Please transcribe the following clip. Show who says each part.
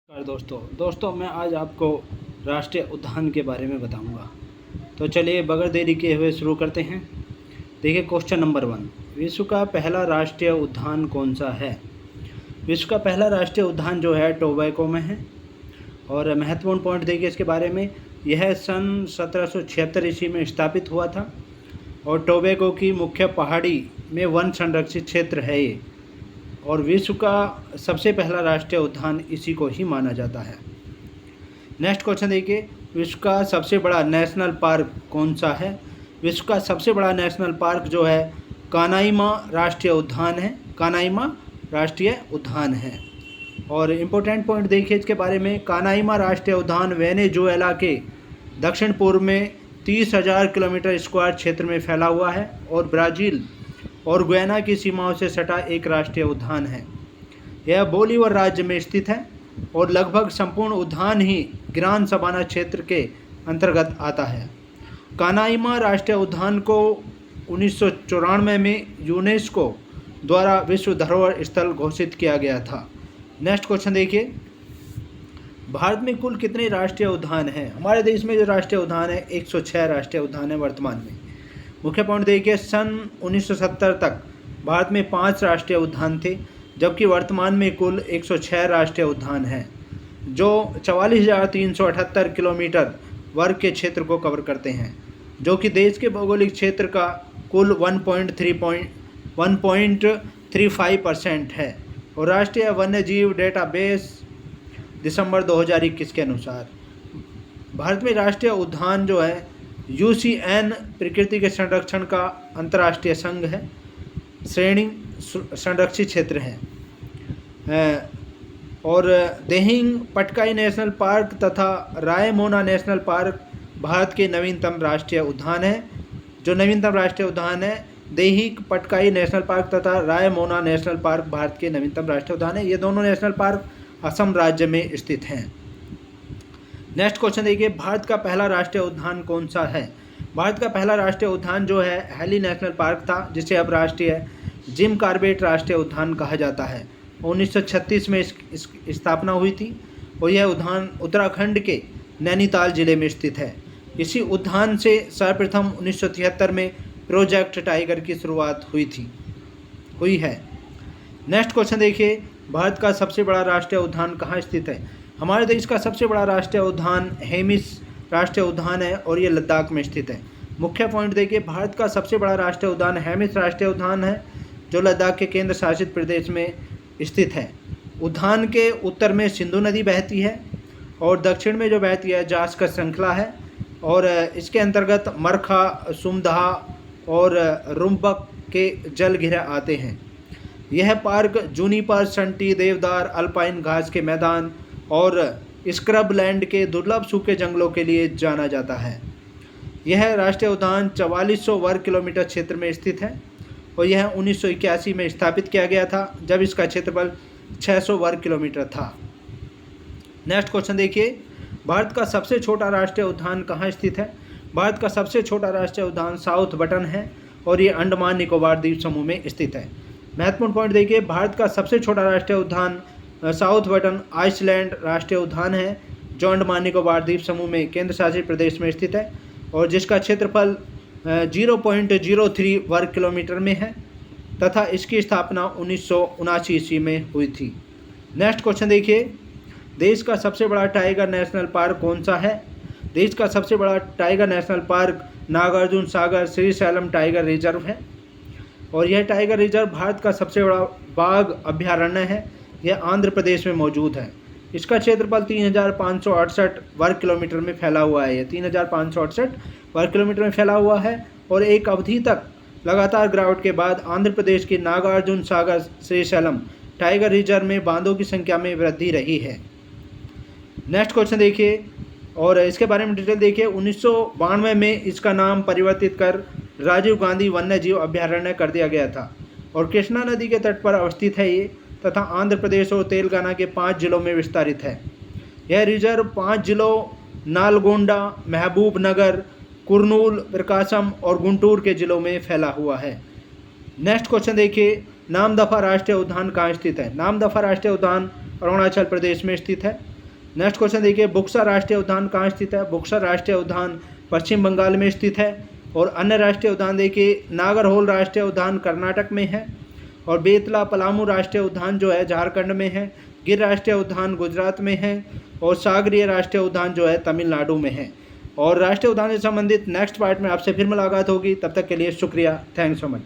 Speaker 1: नमस्कार दोस्तों मैं आज आपको राष्ट्रीय उद्यान के बारे में बताऊंगा। तो चलिए बगैर देरी किए हुए शुरू करते हैं। देखिए क्वेश्चन नंबर 1, विश्व का पहला राष्ट्रीय उद्यान कौन सा है? विश्व का पहला राष्ट्रीय उद्यान जो है टोबैको में है। और महत्वपूर्ण पॉइंट देखिए इसके बारे में, यह सन 1776 ईस्वी में स्थापित हुआ था और टोबैको की मुख्य पहाड़ी में वन संरक्षित क्षेत्र है ये, और विश्व का सबसे पहला राष्ट्रीय उद्यान इसी को ही माना जाता है। नेक्स्ट क्वेश्चन देखिए, विश्व का सबसे बड़ा नेशनल पार्क कौन सा है? विश्व का सबसे बड़ा नेशनल पार्क जो है कानाइमा राष्ट्रीय उद्यान है। कानाइमा राष्ट्रीय उद्यान है। और इम्पोर्टेंट पॉइंट देखिए इसके बारे में, कानाइमा राष्ट्रीय उद्यान वेनेजुएला के दक्षिण पूर्व में 30,000 किलोमीटर स्क्वायर क्षेत्र में फैला हुआ है और ब्राज़ील और गुयाना की सीमाओं से सटा एक राष्ट्रीय उद्यान है। यह बोलीवर राज्य में स्थित है और लगभग संपूर्ण उद्यान ही ग्रान सबाना क्षेत्र के अंतर्गत आता है। कानाइमा राष्ट्रीय उद्यान को 1994 में यूनेस्को द्वारा विश्व धरोहर स्थल घोषित किया गया था। नेक्स्ट क्वेश्चन देखिए, भारत में कुल कितने राष्ट्रीय उद्यान हैं? हमारे देश में जो राष्ट्रीय उद्यान है 106 राष्ट्रीय उद्यान है वर्तमान में। मुख्य पॉइंट देखिए, सन 1970 तक भारत में 5 राष्ट्रीय उद्यान थे, जबकि वर्तमान में कुल 106 राष्ट्रीय उद्यान हैं जो 44,378 किलोमीटर वर्ग के क्षेत्र को कवर करते हैं, जो कि देश के भौगोलिक क्षेत्र का कुल 1.35% है। और राष्ट्रीय वन्यजीव डेटाबेस दिसंबर 2021 के अनुसार भारत में राष्ट्रीय उद्यान जो है UCN प्रकृति के संरक्षण का अंतर्राष्ट्रीय संघ है। श्रेणी संरक्षित क्षेत्र है। और देहिंग पटकाई नेशनल पार्क तथा रायमोना नेशनल पार्क भारत के नवीनतम राष्ट्रीय उद्यान है। जो नवीनतम राष्ट्रीय उद्यान है देहिंग पटकाई नेशनल पार्क तथा रायमोना नेशनल पार्क भारत के नवीनतम राष्ट्रीय उद्यान है। ये दोनों नेशनल पार्क असम राज्य में स्थित हैं। नेक्स्ट क्वेश्चन देखिए, भारत का पहला राष्ट्रीय उद्यान कौन सा है? भारत का पहला राष्ट्रीय उद्यान जो है हैली नेशनल पार्क था, जिसे अब राष्ट्रीय जिम कॉर्बेट राष्ट्रीय उद्यान कहा जाता है। 1936 में इसकी स्थापना हुई थी और यह उद्यान उत्तराखंड के नैनीताल जिले में स्थित है। इसी उद्यान से सर्वप्रथम 1973 में प्रोजेक्ट टाइगर की शुरुआत हुई है। नेक्स्ट क्वेश्चन देखिए, भारत का सबसे बड़ा राष्ट्रीय उद्यान कहाँ स्थित है? हमारे देश का सबसे बड़ा राष्ट्रीय उद्यान हेमिस राष्ट्रीय उद्यान है और ये लद्दाख में स्थित है। मुख्य पॉइंट देखिए, भारत का सबसे बड़ा राष्ट्रीय उद्यान हेमिस राष्ट्रीय उद्यान है जो लद्दाख के केंद्र शासित प्रदेश में स्थित है। उद्यान के उत्तर में सिंधु नदी बहती है और दक्षिण में जो बहती है जास्कर श्रृंखला है, और इसके अंतर्गत मरखा, सुमदहा और रुम्बक के जल घिरे आते हैं। यह पार्क जूनिपर, संटी, देवदार, अल्पाइन घास के मैदान और स्क्रब लैंड के दुर्लभ सूखे जंगलों के लिए जाना जाता है। यह राष्ट्रीय उद्यान 4400 वर्ग किलोमीटर क्षेत्र में स्थित है और यह 1981 में स्थापित किया गया था, जब इसका क्षेत्रफल 600 वर्ग किलोमीटर था। नेक्स्ट क्वेश्चन देखिए, भारत का सबसे छोटा राष्ट्रीय उद्यान कहाँ स्थित है? भारत का सबसे छोटा राष्ट्रीय उद्यान साउथ बटन है और ये अंडमान निकोबार द्वीप समूह में स्थित है। महत्वपूर्ण पॉइंट देखिए, भारत का सबसे छोटा राष्ट्रीय उद्यान साउथ बटन आइसलैंड राष्ट्रीय उद्यान है जो अंडमान निकोबार द्वीप समूह में केंद्र शासित प्रदेश में स्थित है और जिसका क्षेत्रफल 0.03 वर्ग किलोमीटर में है तथा इसकी स्थापना 1979 ईस्वी में हुई थी। नेक्स्ट क्वेश्चन देखिए, देश का सबसे बड़ा टाइगर नेशनल पार्क कौन सा है? देश का सबसे बड़ा tiger national park Nagarjuna Sagar Srisailam tiger reserve है और यह टाइगर रिजर्व भारत का सबसे बड़ा बाघ अभ्यारण्य है। यह आंध्र प्रदेश में मौजूद है। इसका क्षेत्रफल 3,568 वर्ग किलोमीटर में फैला हुआ है। यह 3,568 वर्ग किलोमीटर में फैला हुआ है और एक अवधि तक लगातार गिरावट के बाद आंध्र प्रदेश के नागार्जुन सागर श्रीशैलम टाइगर रिजर्व में बांधों की संख्या में वृद्धि रही है। नेक्स्ट क्वेश्चन देखिए और इसके बारे में डिटेल देखिए। 1992 में इसका नाम परिवर्तित कर राजीव गांधी वन्यजीव अभ्यारण्य कर दिया गया था और कृष्णा नदी के तट पर अवस्थित है ये, तथा आंध्र प्रदेश और तेलंगाना के 5 जिलों में विस्तारित है। यह रिजर्व 5 जिलों नालगोंडा, महबूबनगर, कुर्नूल, प्रकाशम और गुंटूर के जिलों में फैला हुआ है। नेक्स्ट क्वेश्चन देखिए, नामदफा राष्ट्रीय उद्यान कहाँ स्थित है? नामदफा राष्ट्रीय उद्यान अरुणाचल प्रदेश में स्थित है नेक्स्ट क्वेश्चन देखिए, बुक्सा राष्ट्रीय उद्यान कहाँ स्थित है? बुक्सा राष्ट्रीय उद्यान पश्चिम बंगाल में स्थित है। और अन्य राष्ट्रीय उद्यान देखिए, नागरहोल राष्ट्रीय उद्यान कर्नाटक में है, और बेतला पलामू राष्ट्रीय उद्यान जो है झारखंड में है, गिर राष्ट्रीय उद्यान गुजरात में है, और सागरीय राष्ट्रीय उद्यान जो है तमिलनाडु में है। और राष्ट्रीय उद्यान से संबंधित नेक्स्ट पार्ट में आपसे फिर मुलाकात होगी। तब तक के लिए शुक्रिया। Thanks so much.